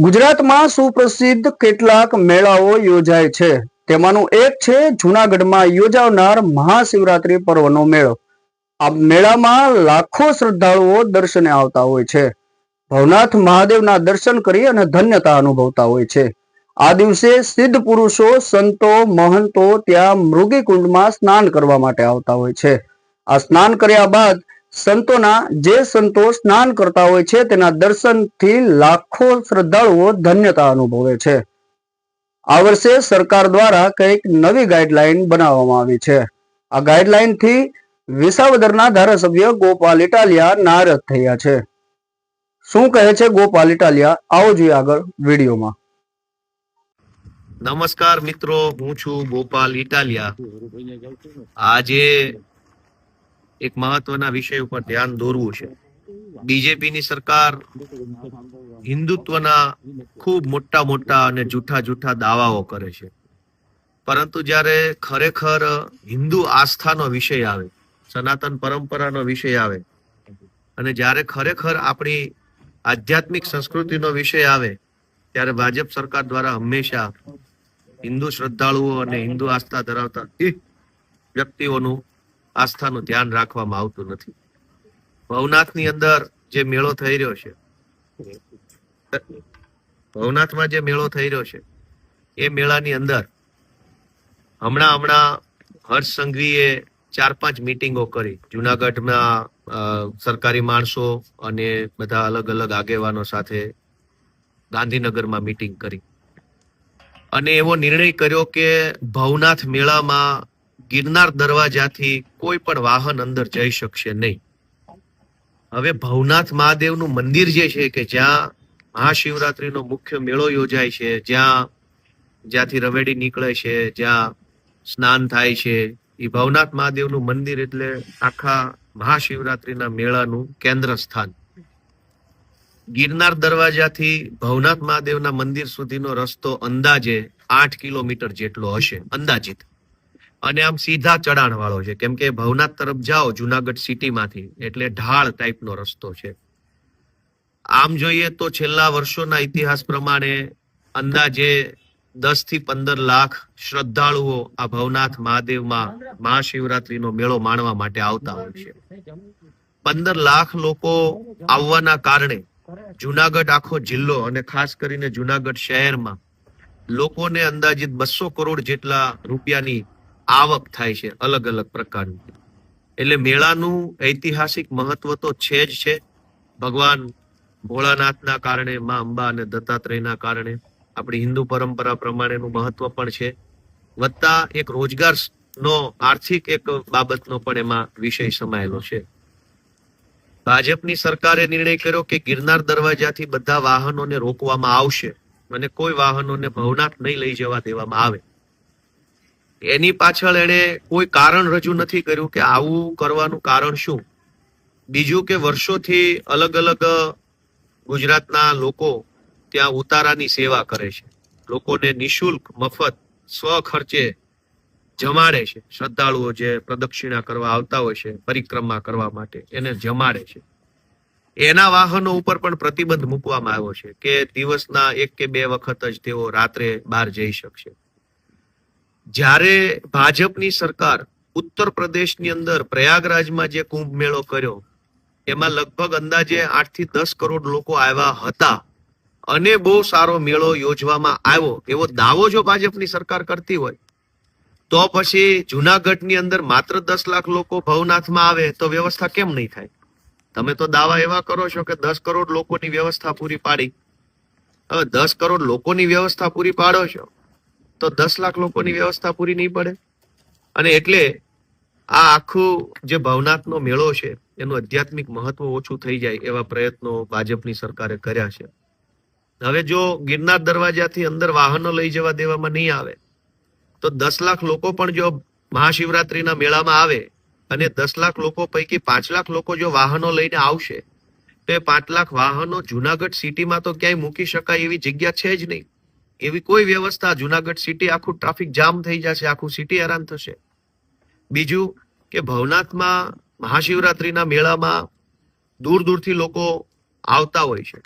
ગુજરાતમાં સુપ્રસિદ્ધ કેટલાક મેળાઓ યોજાય છે, તેમાંનું એક છે જૂનાગઢમાં યોજાનાર મહાશિવરાત્રી પર્વનો મેળો। આ મેળામાં લાખો શ્રદ્ધાળુઓ દર્શને આવતા હોય છે। ભવનાથ મહાદેવના દર્શન કરી અને ધન્યતા અનુભવતા હોય છે। આ દિવસે સિદ્ધ પુરુષો, સંતો, મહંતો ત્યાં મૃગીકુંડમાં સ્નાન કરવા માટે આવતા હોય છે। આ સ્નાન કર્યા બાદ સંતોના જે સંતો સ્નાન કરતા હોય છે તેના દર્શનથી લાખો શ્રદ્ધાળુઓ ધન્યતા અનુભવે છે। આ વર્ષે સરકાર દ્વારા કંઈક નવી ગાઈડલાઈન બનાવવામાં આવી છે। આ ગાઈડલાઈનથી વિસાવદરના ધારાસભ્ય ગોપાલ ઇટાલિયા નારાજ થયા છે। શું કહે છે ગોપાલ ઇટાલિયા, આવો જોઈએ આગળ વિડીયોમાં। નમસ્કાર મિત્રો, હું છું ગોપાલ ઇટાલિયા। આજે એક મહત્વના વિષય ઉપર ધ્યાન દોરવું છે। બીજેપીની સરકાર હિન્દુત્વના ખૂબ મોટા મોટા અને જૂઠા દાવાઓ કરે છે, પરંતુ જ્યારે ખરેખર હિન્દુ આસ્થાનો વિષય આવે, સનાતન પરંપરાનો વિષય આવે, અને જ્યારે ખરેખર આપણી આધ્યાત્મિક સંસ્કૃતિનો વિષય આવે, ત્યારે ભાજપ સરકાર દ્વારા હંમેશા હિન્દુ શ્રદ્ધાળુઓ અને હિન્દુ આસ્થા ધરાવતા વ્યક્તિઓનું આસ્થાનું ધ્યાન રાખવામાં આવતું નથી। ભવનાથની અંદર જે મેળો થઈ રહ્યો છે, ભવનાથમાં જે મેળો થઈ રહ્યો છે, એ મેળાની અંદર હમણાં હર્ષ સંઘવીએ 4-5 મીટિંગો કરી। જુનાગઢમાં સરકારી માણસો અને બધા અલગ અલગ આગેવાનો સાથે ગાંધીનગરમાં મીટિંગ કરી અને એવો નિર્ણય કર્યો કે ભવનાથ મેળામાં ગિરનાર દરવાજાથી કોઈ પણ વાહન અંદર જઈ શકશે નહીં। હવે ભવનાથ મહાદેવનું મંદિર જે છે કે જ્યાં મહાશિવરાત્રીનો મુખ્ય મેળો યોજાય છે, જ્યાંથી રવેડી નીકળે છે, જ્યાં સ્નાન થાય છે, એ ભવનાથ મહાદેવનું મંદિર એટલે આખા મહાશિવરાત્રીના મેળાનું કેન્દ્ર સ્થાન। ગિરનાર દરવાજાથી ભવનાથ મહાદેવના મંદિર સુધીનો રસ્તો અંદાજે 8 કિલોમીટર જેટલો હશે, અંદાજિત, અને આમ સીધા ચડાણ વાળો છે, કેમ કે ભવનાથ તરફ જાઓ જુનાગઢ સિટીમાંથી એટલે ઢાળ ટાઈપનો રસ્તો છે। આમ જોઈએ તો છેલ્લા વર્ષોના ઇતિહાસ પ્રમાણે અંદાજે 10 થી 15 લાખ શ્રદ્ધાળુઓ આ ભવનાથ મહાદેવમાં મહાશિવરાત્રીનો મેળો માણવા માટે આવતા હોય છે। 15 લાખ લોકો આવવાના કારણે જુનાગઢ આખો જિલ્લો અને ખાસ કરીને જુનાગઢ શહેરમાં લોકોને અંદાજિત 200 કરોડ જેટલા રૂપિયાની આવક થાય છે, અલગ અલગ પ્રકારની। એટલે મેળાનું ઐતિહાસિક મહત્વ તો છે જ છે। ભગવાન ભોળાનાથના કારણે, માં અંબા અને દત્તાત્રેયના કારણે આપણી હિન્દુ પરંપરા પ્રમાણેનું મહત્વ પણ છે, વત્તા એક રોજગારનો આર્થિક એક બાબતનો પણ એમાં વિષય સમાયેલો છે। ભાજપની સરકારે નિર્ણય કર્યો કે ગિરનાર દરવાજાથી બધા વાહનોને રોકવામાં આવશે અને કોઈ વાહનોને ભવનાથ નહીં લઈ જવા દેવામાં આવે। એની પાછળ એને કોઈ કારણ રજૂ નથી કર્યું કે આવું કરવાનું કારણ શું। બીજું કે વર્ષોથી અલગ અલગ ગુજરાતના લોકો ત્યાં ઉતારાની સેવા કરે છે, લોકોને નિઃશુલ્ક મફત સ્વ ખર્ચે જમાડે છે। શ્રદ્ધાળુઓ જે પ્રદક્ષિણા કરવા આવતા હોય છે પરિક્રમા કરવા માટે, એને જમાડે છે। એના વાહનો ઉપર પણ પ્રતિબંધ મૂકવામાં આવ્યો છે કે દિવસના 1 કે 2 વખત જ તેઓ રાત્રે બહાર જઈ શકશે। જ્યારે ભાજપની સરકાર ઉત્તર પ્રદેશની અંદર પ્રયાગરાજમાં જે કુંભ મેળો કર્યો, એમાં લગભગ અંદાજે 8 થી 10 કરોડ લોકો આવ્યા હતા અને બહુ સારો મેળો યોજવામાં આવ્યો એવો દાવો જો ભાજપની સરકાર કરતી હોય, તો પછી જુનાગઢની અંદર માત્ર 10 લાખ લોકો ભવનાથમાં આવે તો વ્યવસ્થા કેમ નહીં થાય? તમે તો દાવા એવા કરો છો કે 10 કરોડ લોકોની વ્યવસ્થા પૂરી પાડી। હવે 10 કરોડ લોકોની વ્યવસ્થા પૂરી પાડો છો તો 10 લાખ લોકોની વ્યવસ્થા પૂરી નહીં પડે। અને એટલે આ આખું જે ભવનાથનો મેળો છે એનું આધ્યાત્મિક મહત્વ ઓછું થઈ જાય એવા પ્રયત્નો ભાજપની સરકારે કર્યા છે। હવે જો ગિરનાર દરવાજાથી અંદર વાહનો લઈ જવા દેવામાં નહીં આવે તો 10 લાખ લોકો પણ જો મહાશિવરાત્રીના મેળામાં આવે અને 10 લાખ લોકો પૈકી 5 લાખ લોકો જો વાહનો લઈને આવશે તો એ 5 લાખ વાહનો જુનાગઢ સિટીમાં તો ક્યાંય મૂકી શકાય એવી જગ્યા છે જ નહીં। એવી કોઈ વ્યવસ્થા, જુનાગઢ સિટી આખું ટ્રાફિક જામ થઈ જશે, આખું સિટી હેરાન થશે। બીજું કે ભવનાથમાં મહાશિવરાત્રીના મેળામાં દૂર દૂરથી લોકો આવતા હોય છે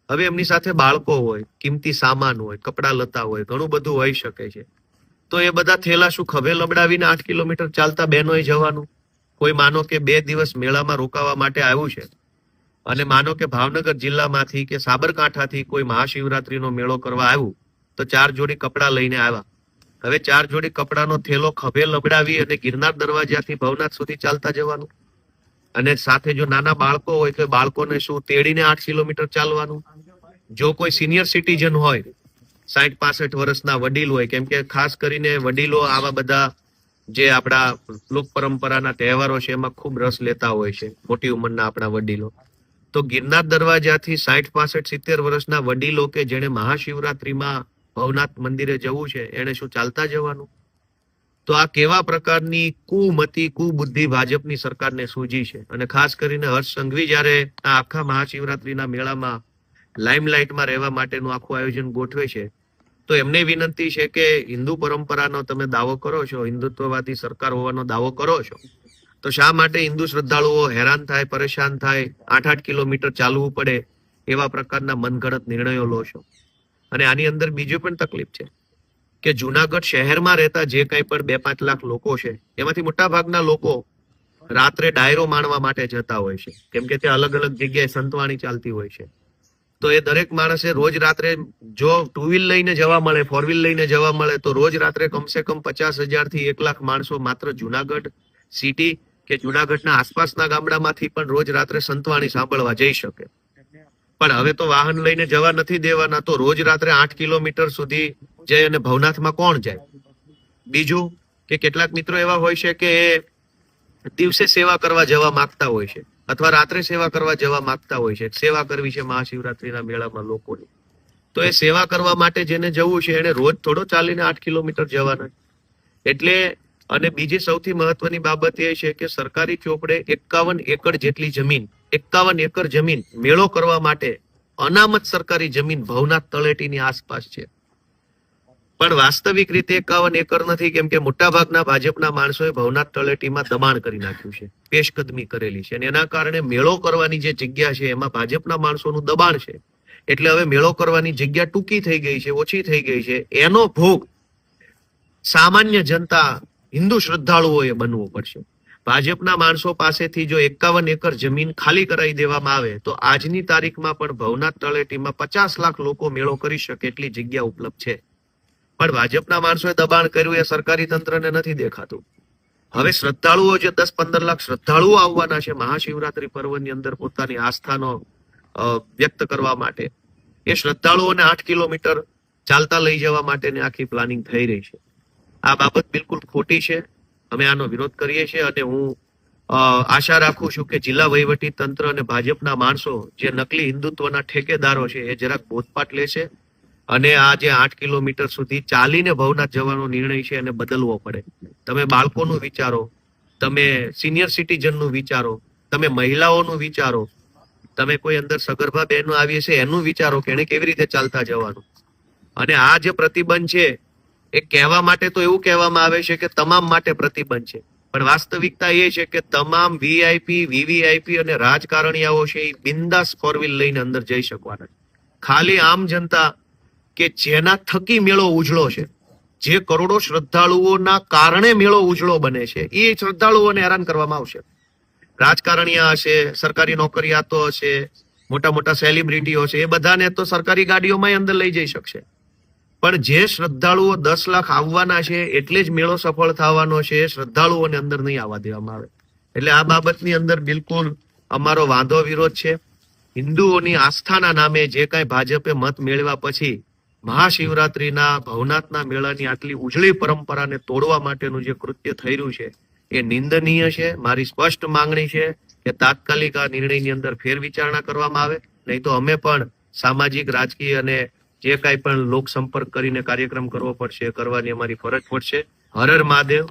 હવે એમની સાથે બાળકો હોય, કિંમતી સામાન હોય, કપડા લતા હોય, ઘણું બધું હોઈ શકે છે. તો એ બધા થેલા શું ખભે લબડાવીને 8 કિલોમીટર ચાલતા બહેનોએ જવાનું? કોઈ માનો કે 2 દિવસ મેળામાં રોકાવા માટે આવ્યું છે અને માનો કે ભાવનગર જિલ્લામાંથી કે સાબરકાંઠાથી કોઈ મહાશિવરાત્રીનો મેળો કરવા આવ્યું, તો 4 જોડી કપડા લઈને આવ્યા. હવે 4 જોડી કપડાનો થેલો ખભે લબડાવી અને ગિરનાર દરવાજાથી ભવનાથ સુધી ચાલતા જવાનું. અને સાથે જો નાના બાળકો હોય તો બાળકોને શું તેડીને 8 કિલોમીટર ચાલવાનું? જો કોઈ સિનિયર સિટીઝન હોય, 60-65 વર્ષના વડીલ હોય, કેમ કે ખાસ કરીને વડીલો આવા બધા જે આપણા લોક પરંપરાના તહેવારો છે એમાં ખૂબ રસ લેતા હોય છે, મોટી ઉંમરના આપણા વડીલો. તો ગિરનાર દરવાજાથી 60-65-70 વર્ષના વડીલો કે જેને મહાશિવરાત્રીમાં ભવનાથ મંદિરે જવું છે, એને શું ચાલતા જવાનું? તો આ કેવા પ્રકારની કુમતી કુબુદ્ધિ ભાજપની સરકારને સૂજી છે. અને ખાસ કરીને હર્ષ સંઘવી જયારે આ આખા મહાશિવરાત્રીના મેળામાં લાઇમલાઇટમાં રહેવા માટેનું આખું આયોજન ગોઠવે છે, તો એમને વિનંતી છે કે હિન્દુ પરંપરાનો તમે દાવો કરો છો, હિન્દુત્વવાદી સરકાર હોવાનો દાવો કરો છો, તો શા માટે હિન્દુ શ્રદ્ધાળુઓ હેરાન થાય, પરેશાન થાય, 8-8 કિલોમીટર ચાલવું પડે, એવા પ્રકારના મનગઢત નિર્ણયો લો છો? અને આની અંદર બીજું પણ તકલીફ છે કે જુનાગઢ શહેરમાં રહેતા જે કંઈ પણ 2-5 લાખ લોકો છે, એમાંથી મોટા ભાગના લોકો રાત્રે ડાયરો માણવા માટે જતા હોય છે, કેમ કે ત્યાં અલગ અલગ જગ્યાએ સંતવાણી ચાલતી હોય છે. તો એ દરેક માણસે રોજ રાત્રે જો 2 વ્હીલ લઈને જવા મળે, 4 વ્હીલ લઈને જવા મળે, તો રોજ રાત્રે કમસે કમ 50,000 થી 1 લાખ માણસો માત્ર જુનાગઢ સિટી કે જુનાગઢના આસપાસના ગામડામાંથી પણ રોજ રાત્રે સંતવાણી સાંભળવા જઈ શકે. પણ હવે તો વાહન લઈને જવા નથી દેવાના, તો રોજ રાત્રે 8 કિલોમીટર સુધી જઈ અને ભવનાથમાં કોણ જાય? બીજું કે કેટલાક મિત્રો એવા હોય છે કે એ દિવસે સેવા કરવા જવા માંગતા હોય છે અથવા રાત્રે સેવા કરવા જવા માંગતા હોય છે. સેવા કરવી છે મહાશિવરાત્રીના મેળામાં લોકોની, તો એ સેવા કરવા માટે જેને જવું છે એને રોજ થોડો ચાલીને 8 કિલોમીટર જવાના. એટલે અને બીજી સૌથી મહત્વની બાબત એ છે કે સરકારી ચોપડે 51 એકર જેટલી જમીન, 51 એકર જમીન મેળો કરવા માટે અનામત સરકારી જમીન ભવનાથ તળેટીની આસપાસ છે. પણ વાસ્તવિક રીતે 51 એકર નથી, કેમ કે મોટા ભાગના ભાજપના માણસોએ ભવનાથ તળેટીમાં દબાણ કરી નાખ્યું છે, પેશકદમી કરેલી છે, અને એના કારણે મેળો કરવાની જે જગ્યા છે એમાં ભાજપના માણસોનું દબાણ છે. એટલે હવે મેળો કરવાની જગ્યા ટૂંકી થઈ ગઈ છે, ઓછી થઈ ગઈ છે. એનો ભોગ સામાન્ય જનતા, હિન્દુ શ્રદ્ધાળુઓએ બનવું પડશે. ભાજપના માણસો પાસેથી જો 51 એકર જમીન ખાલી કરાવી દેવામાં આવે તો આજની તારીખમાં પણ ભવનાથ તળેટીમાં 50 લાખ લોકો મેળો કરી શકે એટલી જગ્યા ઉપલબ્ધ છે. પણ ભાજપના માણસોએ દબાણ કર્યું, એ સરકારી તંત્રને નથી દેખાતું. હવે શ્રદ્ધાળુઓ જે 10-15 લાખ શ્રદ્ધાળુઓ આવવાના છે મહાશિવરાત્રી પર્વની અંદર પોતાની આસ્થાનો વ્યક્ત કરવા માટે, એ શ્રદ્ધાળુઓને 8 કિલોમીટર ચાલતા લઈ જવા માટેની આખી પ્લાનિંગ થઈ રહી છે. આ બાબત બિલકુલ ખોટી છે. અમે આનો વિરોધ કરીએ છીએ અને હું આશા રાખું છું કે જિલ્લા વહીવટી તંત્ર અને ભાજપના માણસો જે નકલી હિન્દુત્વના ઠેકેદારો છે એ જરાક બોધપાઠ લેશે અને આ જે 8 કિલોમીટર સુધી ચાલીને ભવનાથ જવાનો નિર્ણય છે એને બદલવો પડે. તમે બાળકોનું વિચારો, તમે સિનિયર સિટીઝનનું વિચારો, તમે મહિલાઓનું વિચારો, તમે કોઈ અંદર સગર્ભા બહેનો આવી છે એનું વિચારો કે એને કેવી રીતે ચાલતા જવાનું. અને આ જે પ્રતિબંધ છે એ કહેવા માટે તો એવું કહેવામાં આવે છે કે તમામ માટે પ્રતિબંધ છે, પણ વાસ્તવિકતા એ છે કે તમામ વીઆઈપી, વીવીઆઈપી અને રાજકારણીયાઓ છે એ બિંદાસ 4 વ્હીલ લઈને અંદર જઈ શકવાના. ખાલી આમ જનતા કે જેના થકી મેળો ઉજળો છે, જે કરોડો શ્રદ્ધાળુઓના કારણે મેળો ઉજળો બને છે, એ શ્રદ્ધાળુઓને હેરાન કરવામાં આવશે. રાજકારણીયા હશે, સરકારી નોકરિયાતો હશે, મોટા મોટા સેલિબ્રિટીઓ છે, એ બધાને તો સરકારી ગાડીઓમાં અંદર લઈ જઈ શકશે. પણ જે શ્રદ્ધાળુઓ 10 લાખ આવવાના છે એટલે જ મેળો સફળ થવાનો છે, એ શ્રદ્ધાળુઓને અંદર નહીં આવવા દેવામાં આવે. એટલે આ બાબતની અંદર બિલકુલ અમારો વાંધો વિરોધ છે. હિન્દુઓની આસ્થાના નામે જે કાંઈ ભાજપે મત મેળવ્યા પછી મહાશિવરાત્રીના ભવનાથના મેળાની આટલી ઉજળી પરંપરાને તોડવા માટેનું જે કૃત્ય થઈ રહ્યું છે એ નિંદનીય છે. મારી સ્પષ્ટ માંગણી છે કે તાત્કાલિક આ નિર્ણયની અંદર ફેર વિચારણા કરવામાં આવે, નહીં તો અમે પણ સામાજિક, રાજકીય અને જે કાંઈ પણ લોક સંપર્ક કરીને કાર્યક્રમ કરવો પડશે, કરવાની અમારી ફરજ પડશે. હર હર મહાદેવ.